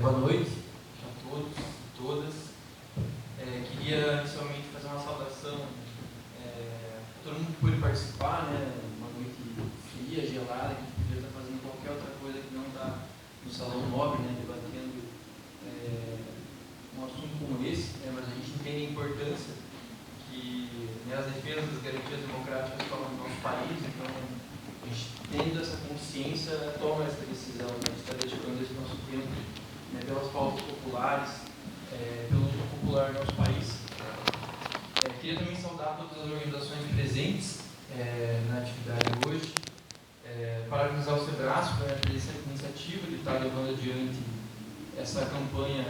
Boa noite a todos e todas. Queria inicialmente fazer uma saudação a todo mundo que pôde participar, né? Uma noite fria, gelada, que podia estar fazendo qualquer outra coisa que não estar no salão nobre, né? Debatendo um assunto como esse, né? Mas a gente entende a importância que, né, as defesas das garantias democráticas falam no nosso país, então a gente, tendo essa consciência, toma essa decisão, né, de estar dedicando esse nosso tempo, né, pelas pautas populares, pelo luta popular no nosso país. Queria também saudar todas as organizações presentes na atividade hoje, parabenizar o Sebrasco por essa iniciativa de estar levando adiante essa campanha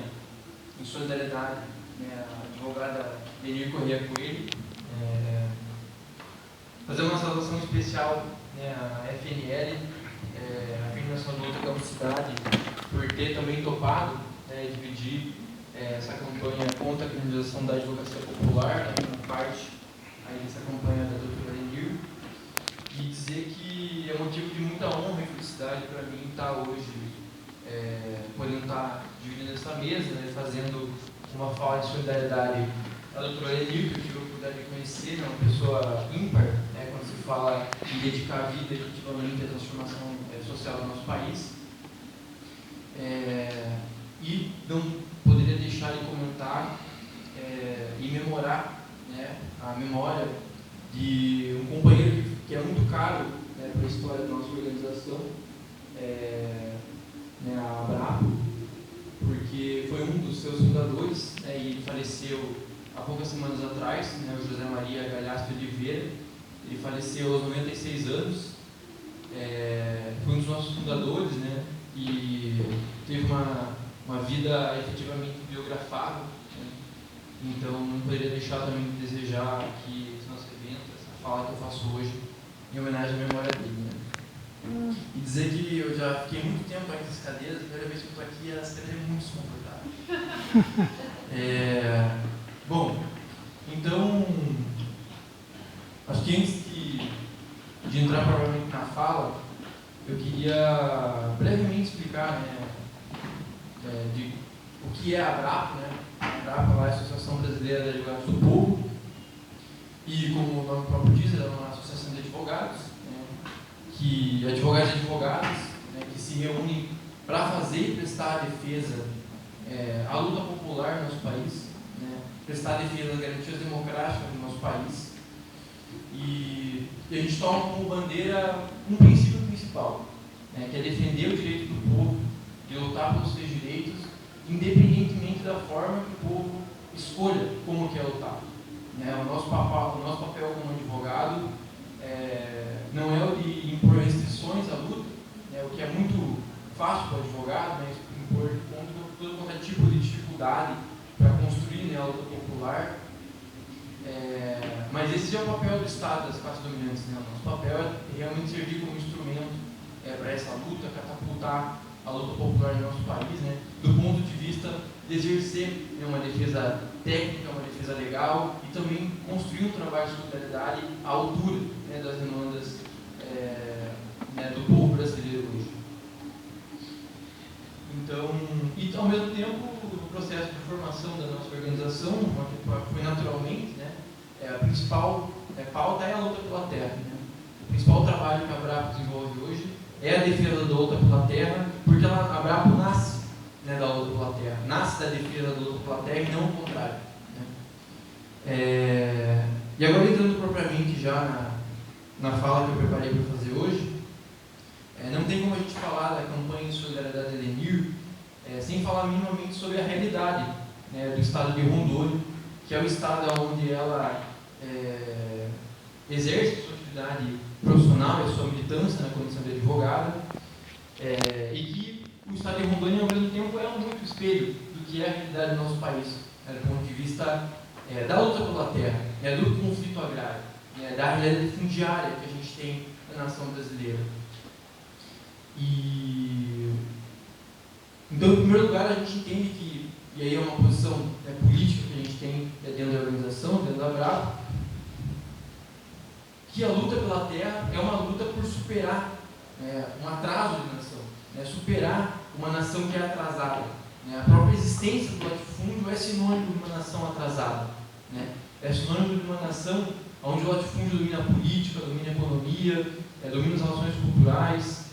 em solidariedade, né, a advogada Lenir Corrêa Coelho, fazer uma saudação especial, né, à FNL, a Frente Nacional de Luta pela Cidade, por ter também topado, né, dividir essa campanha contra a criminalização da advocacia popular, né, como parte aí dessa campanha da doutora Lenir, e dizer que é motivo de muita honra e felicidade para mim estar hoje podendo estar dividindo essa mesa, né, fazendo uma fala de solidariedade à doutora Lenir, que eu tive a oportunidade de conhecer, né, uma pessoa ímpar, né, quando se fala em dedicar a vida efetivamente à transformação social do nosso país. E não poderia deixar de comentar e memorar, né, a memória de um companheiro que é muito caro, né, para a história da nossa organização, né, a Abrapo, porque foi um dos seus fundadores, né, e ele faleceu há poucas semanas atrás, né, o José Maria Galhaço de Oliveira. Ele faleceu aos 96 anos, foi um dos nossos fundadores, né, e teve uma vida efetivamente biografável, né? Então não poderia deixar também de desejar que esse nosso evento, essa fala que eu faço hoje, em homenagem à memória dele, né? E dizer que eu já fiquei muito tempo aqui nessas cadeiras, a primeira vez que eu estou aqui, as cadeiras é muito desconfortáveis. Bom, então, acho que antes de entrar provavelmente na fala, eu queria brevemente explicar, né, de o que é a Abrapo, né? A Abrapo é a Associação Brasileira de Advogados do Povo, e como o nome próprio diz, ela é uma associação de advogados, né, que advogados e advogadas, né, que se reúnem para fazer e prestar a defesa à luta popular no nosso país, né, prestar a defesa das garantias democráticas no nosso país, e a gente toma como bandeira um princípio principal, né, que é defender o direito do povo, de lutar pelos seus direitos, independentemente da forma que o povo escolha como quer lutar. Né, o nosso papel como advogado não é o de impor restrições à luta, né, o que é muito fácil para o advogado, né, impor todo qualquer tipo de dificuldade para construir, né, a luta popular. Mas esse é o papel do Estado, das classes dominantes. Né? O nosso papel é realmente servir como instrumento para essa luta, catapultar a luta popular no nosso país, né? Do ponto de vista de exercer, né, uma defesa técnica, uma defesa legal, e também construir um trabalho de solidariedade à altura, né, das demandas né, do povo brasileiro hoje. Então, e ao mesmo tempo, o processo de formação da nossa organização foi naturalmente, né, a principal pauta é a luta pela terra. Né? O principal trabalho que a Abrapo desenvolve hoje é a defesa da luta pela terra, porque a Abrapo nasce, né, da luta pela terra, nasce da defesa da luta pela terra e não o contrário. Né? E agora entrando propriamente já na fala que eu preparei para fazer hoje, não tem como a gente falar da campanha de solidariedade da Lenir sem falar minimamente sobre a realidade, né, do estado de Rondônia, que é o estado onde ela exerce a sua atividade profissional e a sua militância na condição de advogada, e que o estado de Rondônia, ao mesmo tempo, é muito espelho do que é a realidade do nosso país, né, do ponto de vista da luta pela terra, né, do conflito agrário, né, da realidade fundiária que a gente tem na nação brasileira. Então, em primeiro lugar, a gente entende que, e aí é uma posição política que a gente tem dentro da organização, dentro da Abrapo, que a luta pela terra é uma luta por superar um atraso de nação, superar uma nação que é atrasada, né? A própria existência do latifúndio é sinônimo de uma nação atrasada, né? É sinônimo de uma nação onde o latifúndio domina a política, domina a economia, domina as relações culturais,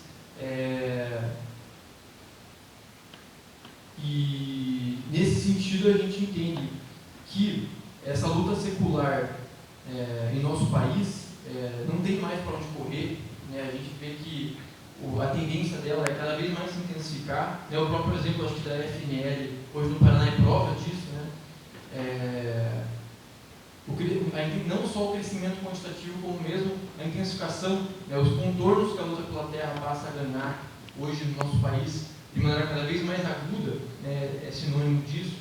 e nesse sentido a gente entende que essa luta secular em nosso país não tem mais para onde correr, né? A gente vê que a tendência dela é cada vez mais se intensificar, né? O próprio exemplo, acho que da FNL, hoje no Paraná, é prova disso, né? Não só o crescimento quantitativo, como mesmo a intensificação, né? Os contornos que a luta pela terra passa a ganhar hoje no nosso país, de maneira cada vez mais aguda, né? É sinônimo disso.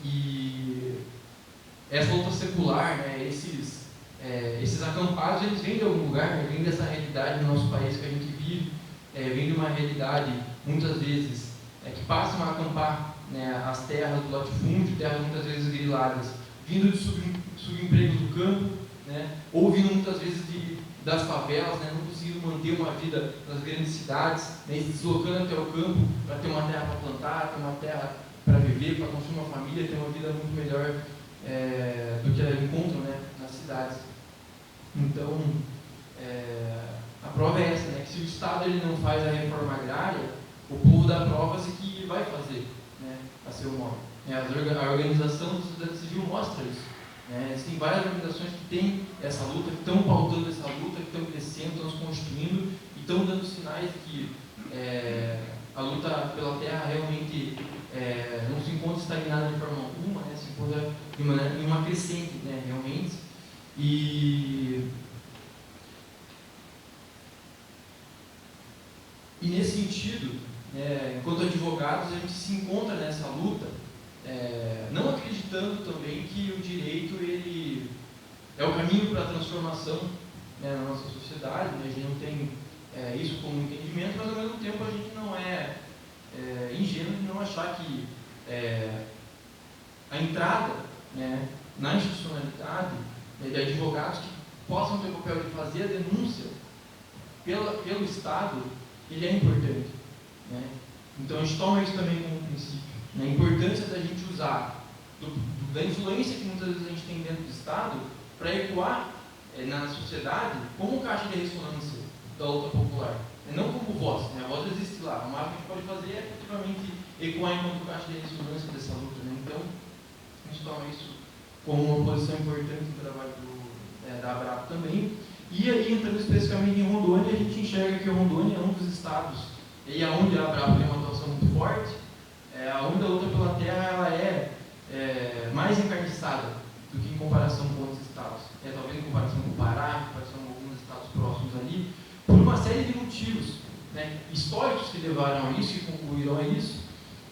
E essa luta secular, né? Esses acampados, eles vêm de algum lugar, né? Vêm dessa realidade do nosso país que a gente vive, vem de uma realidade, muitas vezes, que passam a acampar, né, as terras do latifúndio, terras muitas vezes griladas, vindo de subempregos do campo, né, ou vindo muitas vezes das favelas, né, não conseguindo manter uma vida nas grandes cidades, né, se deslocando até o campo para ter uma terra para plantar, ter uma terra para viver, para construir uma família, ter uma vida muito melhor do que elas encontram, né, nas cidades. Então, a prova é essa, né, que se o Estado ele não faz a reforma agrária, o povo dá provas de que vai fazer, né, a seu modo. A organização da sociedade civil mostra isso. Existem várias organizações que têm essa luta, que estão pautando essa luta, que estão crescendo, estão se construindo e estão dando sinais de que a luta pela terra realmente não se encontra estagnada de forma alguma, né, se encontra em uma crescente, né, realmente. E nesse sentido, enquanto advogados, a gente se encontra nessa luta, não acreditando também que o direito ele é o caminho para a transformação, né, na nossa sociedade, né? A gente não tem isso como entendimento, mas ao mesmo tempo a gente não é ingênuo de não achar que a entrada, né, na institucionalidade, de advogados que possam ter o papel de fazer a denúncia pelo Estado, ele é importante, né? Então a gente toma isso também como princípio, né? A importância da gente usar da influência que muitas vezes a gente tem dentro do Estado para ecoar na sociedade como caixa de ressonância da luta popular, não como voz, né? A voz existe lá, o máximo que a gente pode fazer é efetivamente ecoar enquanto caixa de ressonância dessa luta, né? Então a gente toma isso como uma posição importante no trabalho da Abrap também. E aí, entrando especificamente em Rondônia, a gente enxerga que Rondônia é um dos estados, e aonde a Abrap tem uma atuação muito forte, onde a luta pela terra ela é mais encarniçada do que em comparação com outros estados. Talvez em comparação com o Pará, em comparação com alguns estados próximos ali, por uma série de motivos, né, históricos que levaram a isso, que concluíram a isso,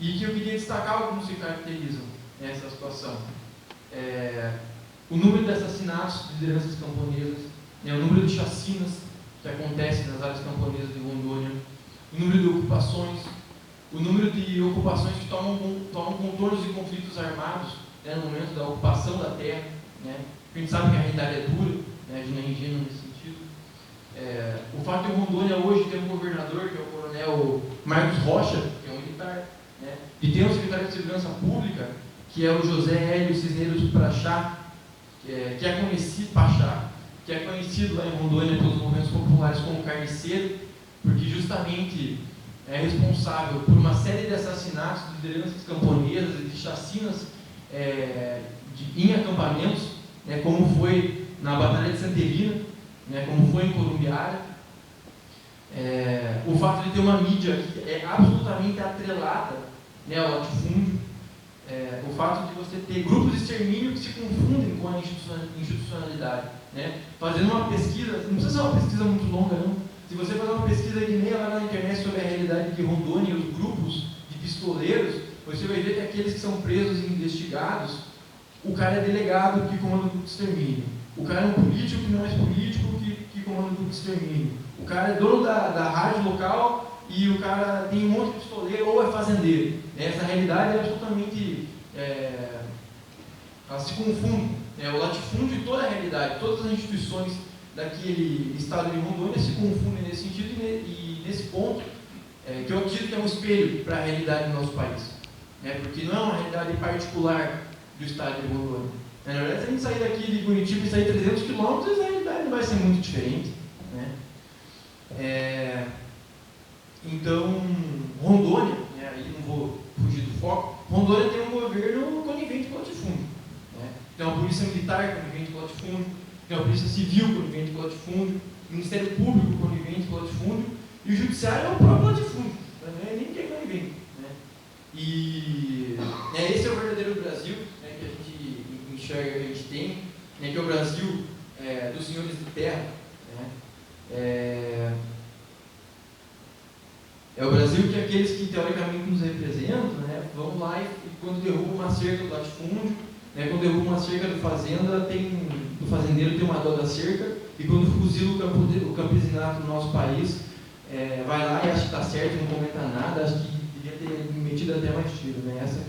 e que eu queria destacar como se caracterizam essa situação. O número de assassinatos de lideranças camponesas, o número de chacinas que acontecem nas áreas camponesas de Rondônia, o número de ocupações, o número de ocupações que tomam contornos de conflitos armados, né, no momento da ocupação da terra, né? A gente sabe que a realidade é dura, né, a gente não é ingênuo nesse sentido. O fato de Rondônia hoje ter um governador, que é o coronel Marcos Rocha, que é um militar, né, e ter um secretário de Segurança Pública, que é o José Hélio Cisneros Prachá, que é conhecido, Pachá, que é conhecido lá em Rondônia pelos movimentos populares como carniceiro, porque justamente é responsável por uma série de assassinatos de lideranças camponesas e de chacinas em acampamentos, né, como foi na Batalha de Santelina, né, como foi em Columbiara. O fato de ter uma mídia que é absolutamente atrelada, né, ao latifúndio, o fato de você ter grupos de extermínio que se confundem com a institucionalidade, né? Fazendo uma pesquisa, não precisa ser uma pesquisa muito longa, não. Se você fazer uma pesquisa de meia lá na internet sobre a realidade de Rondônia e os grupos de pistoleiros, você vai ver que aqueles que são presos e investigados, o cara é delegado que comanda o grupo de extermínio, o cara é um político que não é político que comanda o grupo de extermínio, o cara é dono da rádio local e o cara tem um monte de pistoleiro ou é fazendeiro. Essa realidade é absolutamente, ela se confunde, né? O latifúndio e toda a realidade, todas as instituições daquele estado de Rondônia se confundem nesse sentido e nesse ponto, que eu acredito que é um espelho para a realidade do nosso país. né? Porque não é uma realidade particular do estado de Rondônia. Na verdade, se a gente sair daqui de Curitiba e sair 300 quilômetros, a realidade não vai ser muito diferente, né? Então, Rondônia, né, aí não vou fugir do foco, Rondônia tem um governo conivente com o latifúndio, né? Tem uma polícia militar conivente com o latifúndio, tem uma polícia civil conivente com o latifúndio, Ministério Público conivente com o latifúndio, e o Judiciário é o próprio latifúndio, não é nem que é conivente, né? E esse é o verdadeiro Brasil, né, que a gente enxerga, que a gente tem, né, que é o Brasil dos senhores de terra, né? É o Brasil que aqueles que teoricamente nos representam, né, vão lá e quando derrubam uma cerca do latifúndio, né, quando derrubam uma cerca do fazendeiro tem uma dó da cerca, e quando fuzila o campesinato no nosso país, vai lá e acha que está certo, não comenta nada, acha que devia ter metido até mais tiro, né? Essa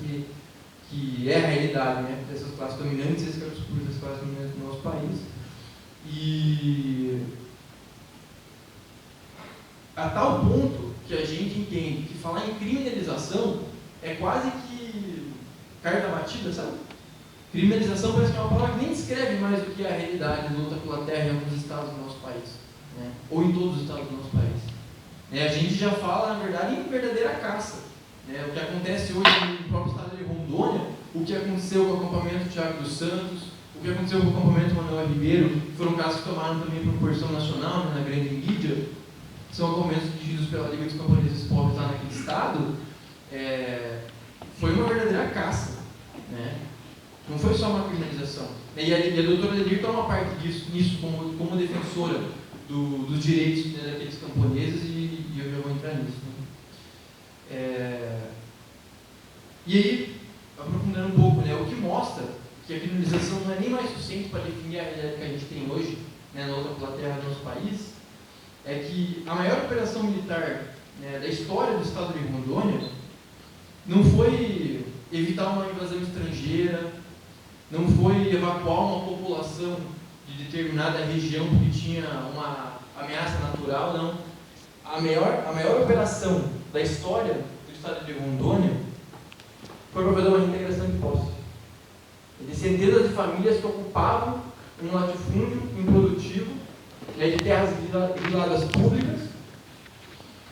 que é a realidade, né, dessas classes dominantes, esse é o discurso das classes dominantes do nosso país. E a tal ponto que a gente entende que falar em criminalização é quase que carta batida, sabe? Criminalização parece que é uma palavra que nem descreve mais o que é a realidade de luta pela terra em alguns estados do nosso país, né? Ou em todos os estados do nosso país. A gente já fala, na verdade, em verdadeira caça, né? O que acontece hoje no próprio estado de Rondônia, o que aconteceu com o acampamento Thiago dos Santos, o que aconteceu com o acampamento Manuel Ribeiro, que foram casos que tomaram também proporção nacional, né, na grande mídia, são acampamentos dirigidos pela Liga dos Camponeses Pobres lá naquele estado, foi uma verdadeira caça, né? Não foi só uma criminalização. E a doutora Ledir toma parte nisso como defensora dos direitos, né, daqueles camponeses, e eu já vou entrar nisso, né? E aí, aprofundando um pouco, né, o que mostra que a criminalização não é nem mais suficiente para definir a realidade que a gente tem hoje, né, na outra plateia do nosso país, é que a maior operação militar, né, da história do estado de Rondônia não foi evitar uma invasão estrangeira, não foi evacuar uma população de determinada região porque tinha uma ameaça natural, não. A maior operação da história do estado de Rondônia foi para fazer uma reintegração de posse. De centenas de famílias que ocupavam um latifúndio improdutivo, né, de terras viladas públicas,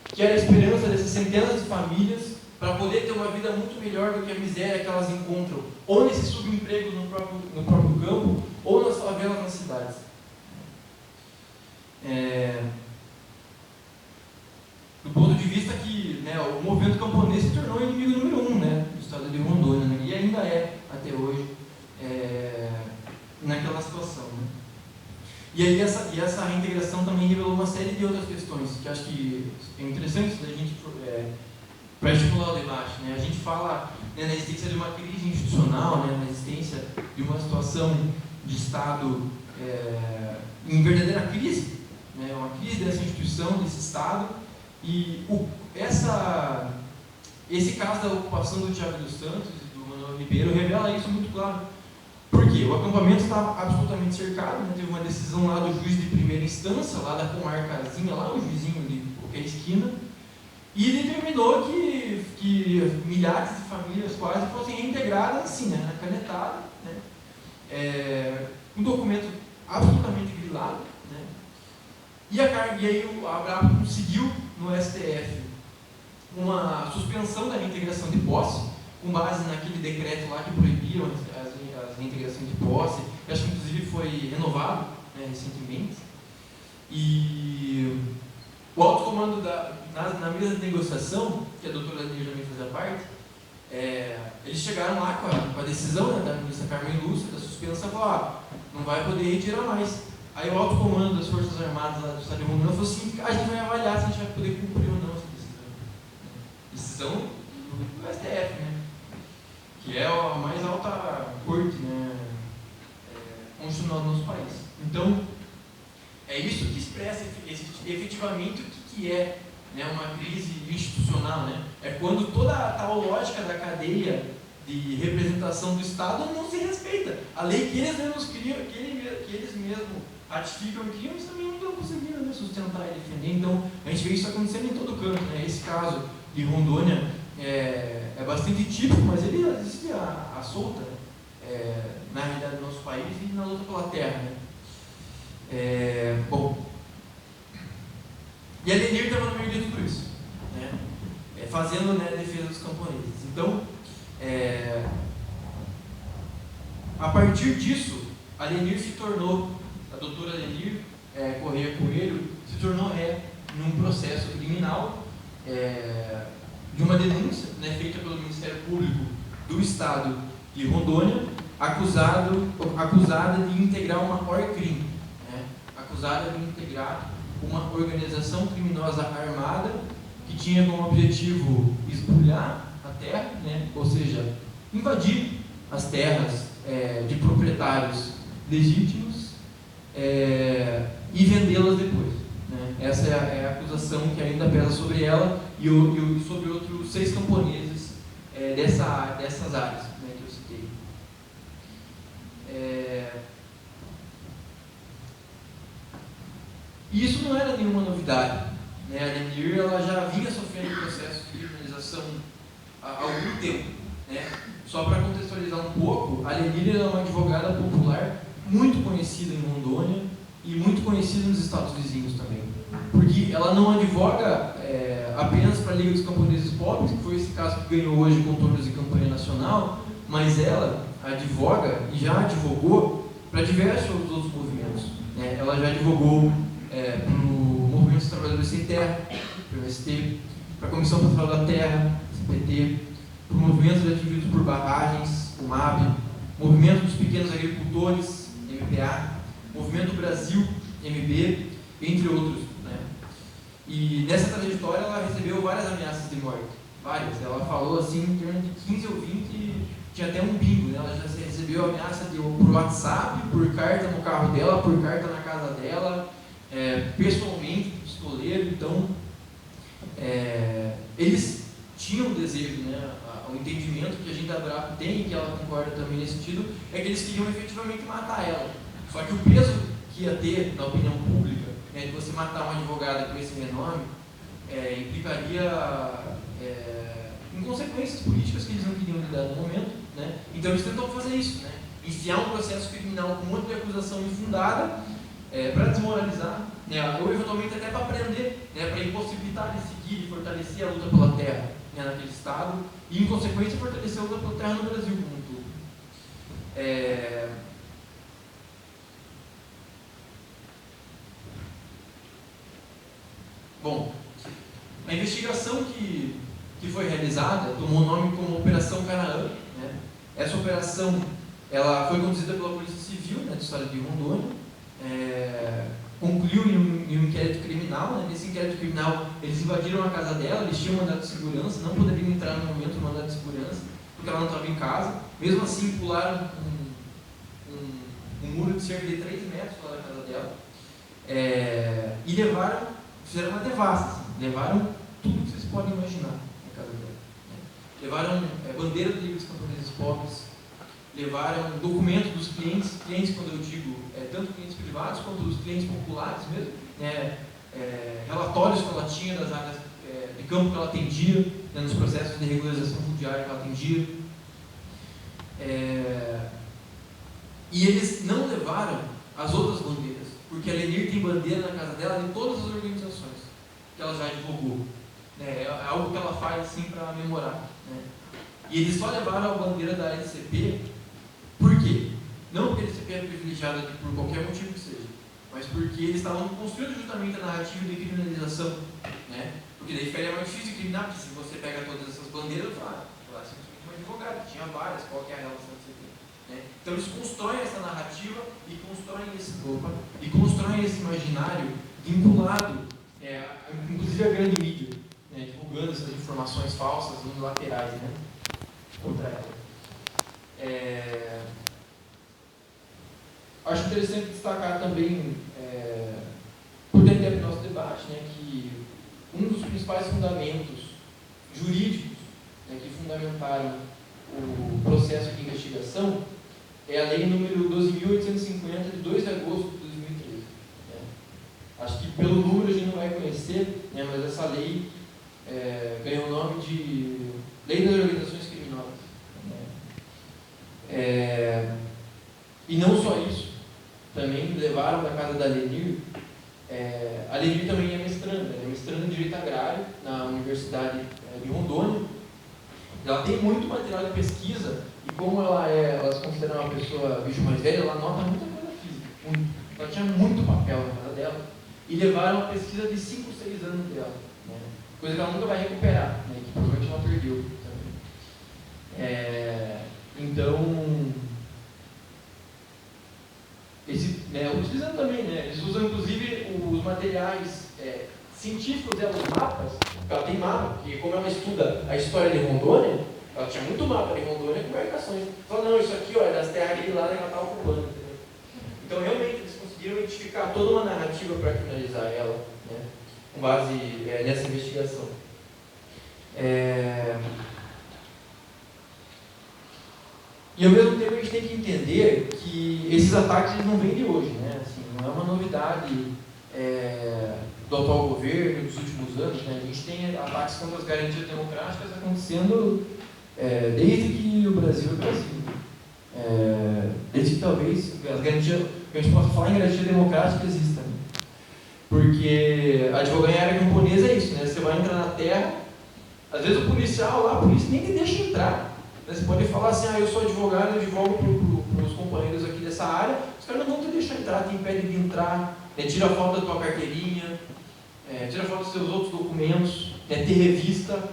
que era a esperança dessas centenas de famílias para poder ter uma vida muito melhor do que a miséria que elas encontram, ou nesse subemprego no próprio campo, ou nas favelas nas cidades. Do ponto de vista que, né, o movimento camponês se tornou o inimigo número 1, né, do estado de Rondônia, né, e ainda é, até hoje, naquela situação, né. E aí essa reintegração também revelou uma série de outras questões, que acho que é interessante da gente para estimular o debate, né. A gente fala, né, na existência de uma crise institucional, né, na existência de uma situação de Estado em verdadeira crise, né, uma crise dessa instituição, desse Estado, e esse caso da ocupação do Thiago dos Santos e do Manuel Ribeiro revela isso muito claro. Por quê? O acampamento estava absolutamente cercado, né? Teve uma decisão lá do juiz de primeira instância, lá da comarcazinha, lá o juizinho de qualquer esquina, e determinou que milhares de famílias quase fossem reintegradas assim, né, na canetada, né, um documento absolutamente grilado, né, e aí a Abrapa conseguiu no STF uma suspensão da reintegração de posse, com base naquele decreto lá que proibiam as reintegrações de posse, que acho que inclusive foi renovado, né, recentemente. E o alto comando na mesa de negociação, que a doutora Ledir também fazia parte, eles chegaram lá com a decisão, né, da ministra Carmen Lúcia, da suspensão, e falaram, não vai poder retirar mais. Aí o alto comando das Forças Armadas lá do estado de Rondônia falou assim, a gente vai avaliar se a gente vai poder cumprir ou não essa decisão. Decisão do STF, né, que é a mais alta corte, né, constitucional do nosso país. Então, é isso que expressa efetivamente o que é, né, uma crise institucional, né? É quando toda a tal lógica da cadeia de representação do Estado não se respeita. A lei que eles mesmos criam, que eles mesmos ratificam e criam, eles também não estão conseguindo, né, sustentar e defender. Então, a gente vê isso acontecendo em todo canto, né? Esse caso de Rondônia é bastante típico, mas ele existe à solta, né? Na realidade do nosso país e na luta pela terra. Né? Bom, e a Lenir estava no meio de tudo isso, né? Fazendo, né, a defesa dos camponeses. Então, a partir disso, a Lenir se tornou, a doutora Lenir Correia Coelho, se tornou ré num processo criminal de uma denúncia, né, feita pelo Ministério Público do Estado de Rondônia, acusada de integrar uma ORCRIM, né, acusada de integrar uma organização criminosa armada que tinha como objetivo espoliar a terra, né, ou seja, invadir as terras de proprietários legítimos e vendê-las depois. Né? Essa é a acusação que ainda pesa sobre ela e sobre outros 6 camponeses dessas áreas, né, que eu citei. E isso não era nenhuma novidade. Né? A Lenir ela já vinha sofrendo processo de criminalização há algum tempo. Né? Só para contextualizar um pouco, a Lenir é uma advogada popular muito conhecida em Rondônia e muito conhecida nos estados vizinhos também. Porque ela não advoga apenas para a Liga dos Camponeses Pobres, que foi esse caso que ganhou hoje contornos de campanha nacional, mas ela advoga e já advogou para diversos outros movimentos. Né? Ela já advogou para o Movimento dos Trabalhadores Sem Terra, para o MST, para a Comissão Pastoral da Terra, CPT, para o Movimento de Ativistas por Barragens, o MAB, Movimento dos Pequenos Agricultores, MPA, Movimento Brasil, MB, entre outros. Né? E nessa trajetória ela recebeu várias ameaças de morte, várias. Ela falou assim, em torno de 15 ou 20, tinha até um bingo, né? Ela já recebeu ameaça por WhatsApp, por carta no carro dela, por carta na casa dela, pessoalmente, pistoleiro. Então, eles tinham um desejo, né? O entendimento que a gente da BRAP tem, e que ela concorda também nesse sentido, é que eles queriam efetivamente matar ela. Só que o peso que ia ter na opinião pública, né, de você matar uma advogada com esse renome, implicaria em consequências políticas que eles não queriam lidar no momento. Né? Então eles tentam fazer isso, né? Enfiar um processo criminal com um monte de acusação infundada para desmoralizar, né? Ou eventualmente até para prender, né? Para impossibilitar de seguir e fortalecer a luta pela terra, né, naquele estado e, em consequência, fortalecer a luta pela terra no Brasil como um todo. Bom, a investigação que foi realizada tomou o nome como Operação Canaã. Né? Essa operação ela foi conduzida pela Polícia Civil, né, do estado de Rondônia, concluiu em um inquérito criminal. Né? Nesse inquérito criminal, eles invadiram a casa dela, eles tinham mandado de segurança, não poderiam entrar no momento do mandado de segurança, porque ela não estava em casa. Mesmo assim, pularam um muro de cerca de 3 metros lá da casa dela e fizeram uma devassa, assim, levaram tudo que vocês podem imaginar na casa dela. Né? Levaram bandeira do Liga dos Camponeses Pobres, levaram documento dos clientes, quando eu digo, tanto clientes privados quanto os clientes populares mesmo, né? Relatórios que ela tinha das áreas de campo que ela atendia, né? Nos processos de regularização fundiária que ela atendia. E eles não levaram as outras bandeiras, porque a Lenir tem bandeira na casa dela de todas as organizações que ela já divulgou. Né? É algo que ela faz assim para memorar. Né? E eles só levaram a bandeira da LCP, por quê? Não porque a LCP é privilegiada por qualquer motivo que seja, mas porque eles estavam construindo justamente a narrativa de criminalização. Né? Porque daí ficaria mais difícil de criminar, porque se você pega todas essas bandeiras, fala, simplesmente um advogado, tinha várias, qual que é a relação que você tem? Né? Então eles constroem essa narrativa e constroem esse imaginário vinculado, inclusive a grande mídia, né? Divulgando essas informações falsas unilaterais, né? Contra ela. Acho interessante destacar também, por dentro do nosso debate, né, que um dos principais fundamentos jurídicos, né, que fundamentaram o processo de investigação é a lei número 12.850, de 2 de agosto de 2013. Né? Acho que pelo número a gente não vai conhecer, né, mas essa lei ganhou o nome de Lei das organizações criminosas. E não só isso, também levaram da casa da Lenir. A Lenir também é mestranda em Direito Agrário na Universidade de Rondônia. Ela tem muito material de pesquisa e como ela se considera uma pessoa bicho mais velha, ela anota muita coisa física. Ela tinha muito papel na casa dela e levaram a pesquisa de 5, 6 anos dela, né? Coisa que ela nunca vai recuperar, né? Que provavelmente ela perdeu também. Então, utilizando também, né? Eles usam inclusive os materiais científicos dela, os mapas. Ela tem mapa, porque como ela estuda a história de Rondônia, ela tinha muito mapa de Rondônia com marcações. Fala, não, isso aqui é das terras de lá que ela está ocupando. Entendeu? Então, realmente, eles conseguiram identificar toda uma narrativa para criminalizar ela, né? Com base nessa investigação. E ao mesmo tempo a gente tem que entender que esses ataques eles não vêm de hoje, né? Assim, não é uma novidade do atual governo dos últimos anos, né? A gente tem ataques contra as garantias democráticas acontecendo desde que o Brasil é Brasil. Desde que talvez as garantias, a gente possa falar em garantia democrática existam. Porque a advogacia em área camponesa é isso, né? Você vai entrar na terra, às vezes o policial lá, a polícia nem te deixa entrar. Você pode falar assim, eu sou advogado, eu advogo para os companheiros aqui dessa área, os caras não vão te deixar entrar, te impedem de entrar, tira foto da tua carteirinha, tira foto dos seus outros documentos, te revista.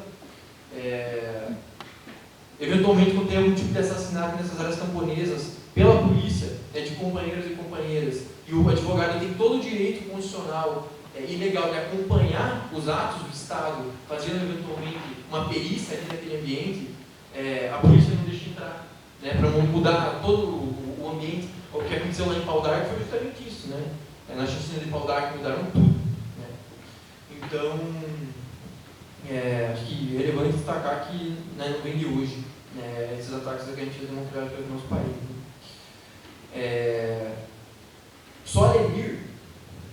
Eventualmente, quando tem algum tipo de assassinato nessas áreas camponesas, pela polícia, de companheiros e companheiras, e o advogado tem todo o direito constitucional e legal de acompanhar os atos do Estado, fazendo eventualmente uma perícia ali naquele ambiente, a polícia não deixa entrar, né, para mudar todo o ambiente. O que aconteceu lá em Pau d'Arco foi justamente isso, né? Na chacina de Pau d'Arco mudaram tudo, né? Então, acho que é relevante destacar que não vem de hoje, né, esses ataques à garantia democrática do nosso país. Só a Lenir,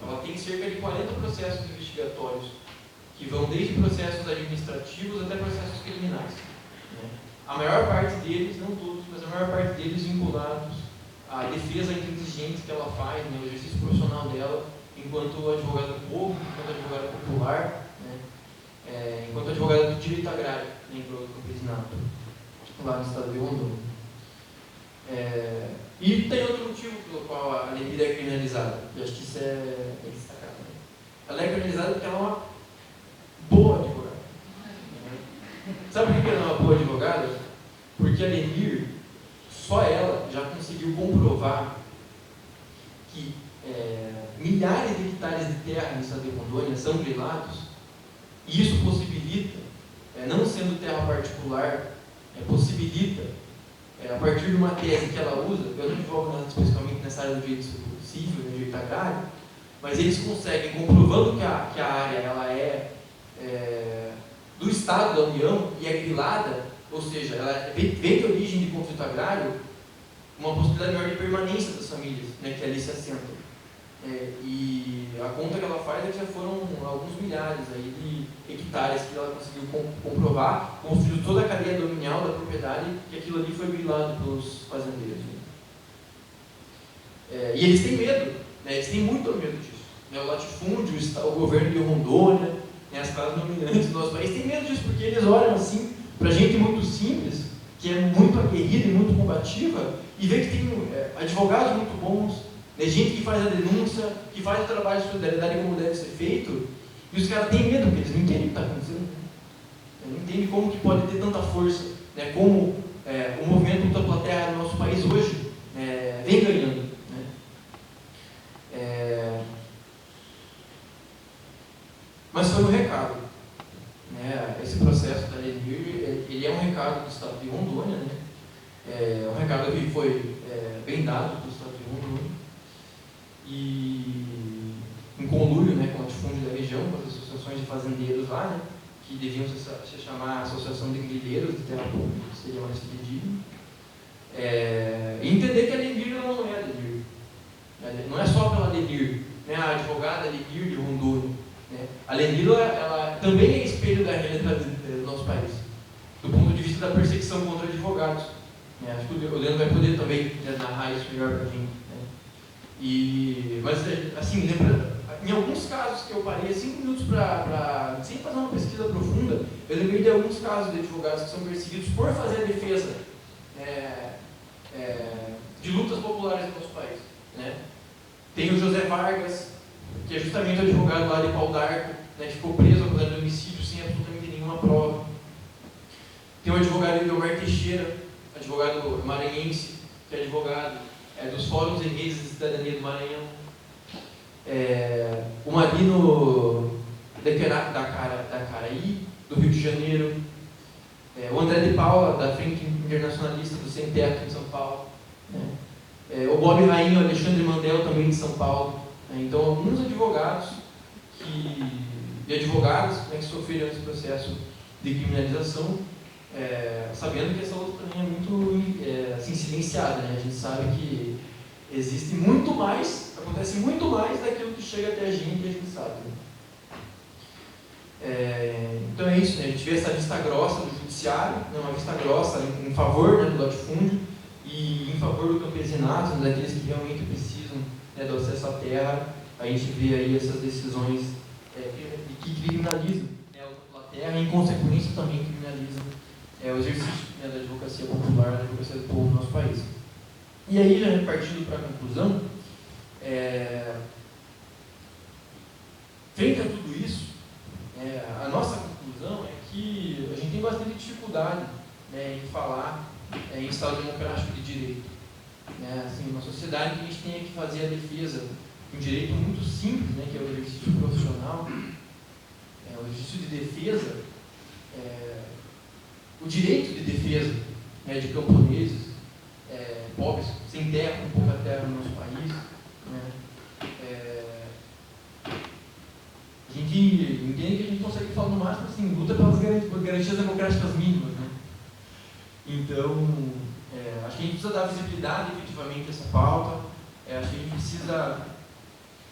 ela tem cerca de 40 processos investigatórios, que vão desde processos administrativos até processos criminais. A maior parte deles, não todos, mas a maior parte deles vinculados à defesa intransigente que ela faz, né, o exercício profissional dela, enquanto advogada do povo, enquanto advogada popular, né, enquanto advogada do direito agrário, em prol do campesinato, lá no estado de Rondônia. E tem outro motivo pelo qual a Lenir é criminalizada, eu acho que isso é destacado. Né? Ela é criminalizada porque ela é uma boa advogada. Sabe por que ela é uma boa advogada? Porque a Lenir, só ela já conseguiu comprovar que milhares de hectares de terra no estado de Rondônia são grilados, e isso possibilita, não sendo terra particular, possibilita, a partir de uma tese que ela usa, eu não advogo especificamente nessa área do direito civil, do direito agrário, mas eles conseguem, comprovando que a área ela do Estado da União e é grilada, ou seja, ela vem de origem de conflito agrário, uma possibilidade maior de permanência das famílias, né, que ali se assentam. E a conta que ela faz é que já foram alguns milhares aí de hectares que ela conseguiu comprovar, construiu toda a cadeia dominial da propriedade, que aquilo ali foi grilado pelos fazendeiros. E eles têm medo, né, eles têm muito medo disso. Né, o latifúndio, o governo de Rondônia, as classes dominantes do nosso país têm medo disso, porque eles olham assim para gente muito simples, que é muito aguerrida e muito combativa, e vê que tem advogados muito bons, né, gente que faz a denúncia, que faz o trabalho de solidariedade como deve ser feito, e os caras têm medo, porque eles não entendem o que está acontecendo. Eles não entendem como que pode ter tanta força, né, como o movimento luta pela terra no nosso país hoje vem ganhando. Mas foi um recado. Né? Esse processo da Lenir, ele é um recado do estado de Rondônia, né? É um recado que foi bem dado do estado de Rondônia, e em conluio, né, com o latifúndio da região, com as associações de fazendeiros lá, né, que deviam se chamar Associação de Grileiros de Terra Pública, que seria mais fidedigno, e entender que a Lenir não é a Lenir. Não é só pela Lenir, né, a advogada Lenir de Rondônia. A Lenir, ela também é espelho da realidade do nosso país. do ponto de vista da perseguição contra advogados. Acho que o Leandro vai poder também narrar isso melhor para a gente. Mas, assim, em alguns casos que eu parei 5 minutos sem fazer uma pesquisa profunda, eu lembrei de alguns casos de advogados que são perseguidos por fazer a defesa de lutas populares no nosso país. Tem o José Vargas, que é justamente o advogado lá de Pau d'Arco, que ficou preso acusado de homicídio sem absolutamente nenhuma prova. Tem o advogado Edelmar Teixeira, advogado maranhense, que é advogado dos Fóruns e Redes de Cidadania do Maranhão. O Marino da Caraí, do Rio de Janeiro. O André de Paula, da Frente Internacionalista do Sem Teto, em São Paulo. O Bob Rainho, Alexandre Mandel, também de São Paulo. Então, alguns advogados que sofreram esse processo de criminalização, sabendo que essa luta também é muito silenciada. A gente sabe que existe muito mais, acontece muito mais daquilo que chega até a gente e a gente sabe. Então é isso, a gente vê essa vista grossa do judiciário, uma vista grossa em favor do latifúndio e em favor do campesinato, daqueles que realmente precisam do acesso à terra. A gente vê aí essas decisões que criminalizam a terra e, em consequência, também criminalizam o exercício da advocacia popular, da advocacia do povo no nosso país. E aí, já partindo para a conclusão, frente a tudo isso, a nossa conclusão é que a gente tem bastante dificuldade em falar em Estado democrático de direito. Assim, uma sociedade que a gente tem que fazer a defesa de um direito muito simples, que é o exercício profissional, o exercício de defesa, o direito de defesa de camponeses pobres, sem terra, com pouca terra no nosso país. A gente entende que a gente consegue falar no máximo assim, luta pelas garantias democráticas mínimas. Então, acho que a gente precisa dar visibilidade efetivamente a essa pauta, acho que a gente precisa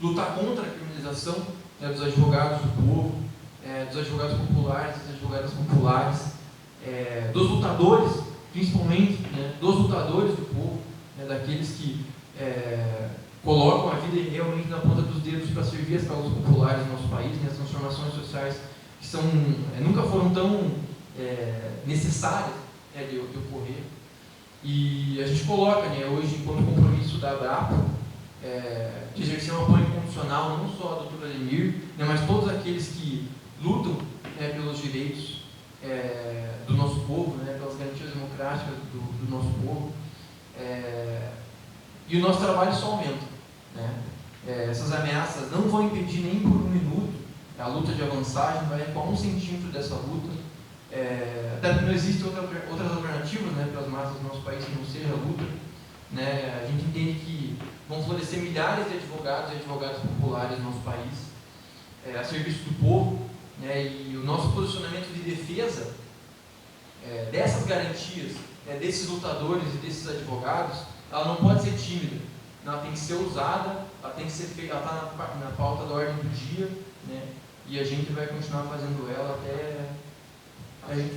lutar contra a criminalização dos advogados do povo, dos advogados populares, das advogadas populares, dos lutadores, principalmente, dos lutadores do povo, daqueles que colocam a vida realmente na ponta dos dedos para servir as causas populares no nosso país, as transformações sociais que nunca foram tão necessárias de ocorrer. E a gente coloca hoje, enquanto compromisso da ABRAPO, de exercer um apoio incondicional, não só a doutora Lemir, mas todos aqueles que lutam pelos direitos do nosso povo, pelas garantias democráticas do nosso povo. E o nosso trabalho só aumenta. Essas ameaças não vão impedir nem por um minuto a luta de avançar, a gente vai recuar 1 centímetro dessa luta, até porque não existem outras alternativas para as massas do nosso país que não seja a luta. A gente entende que vão florescer milhares de advogados e advogadas populares no nosso país, a serviço do povo, e o nosso posicionamento de defesa dessas garantias, desses lutadores e desses advogados, ela não pode ser tímida, ela tem que ser usada, ela tem que ser feita, ela está na pauta da ordem do dia, e a gente vai continuar fazendo ela até a gente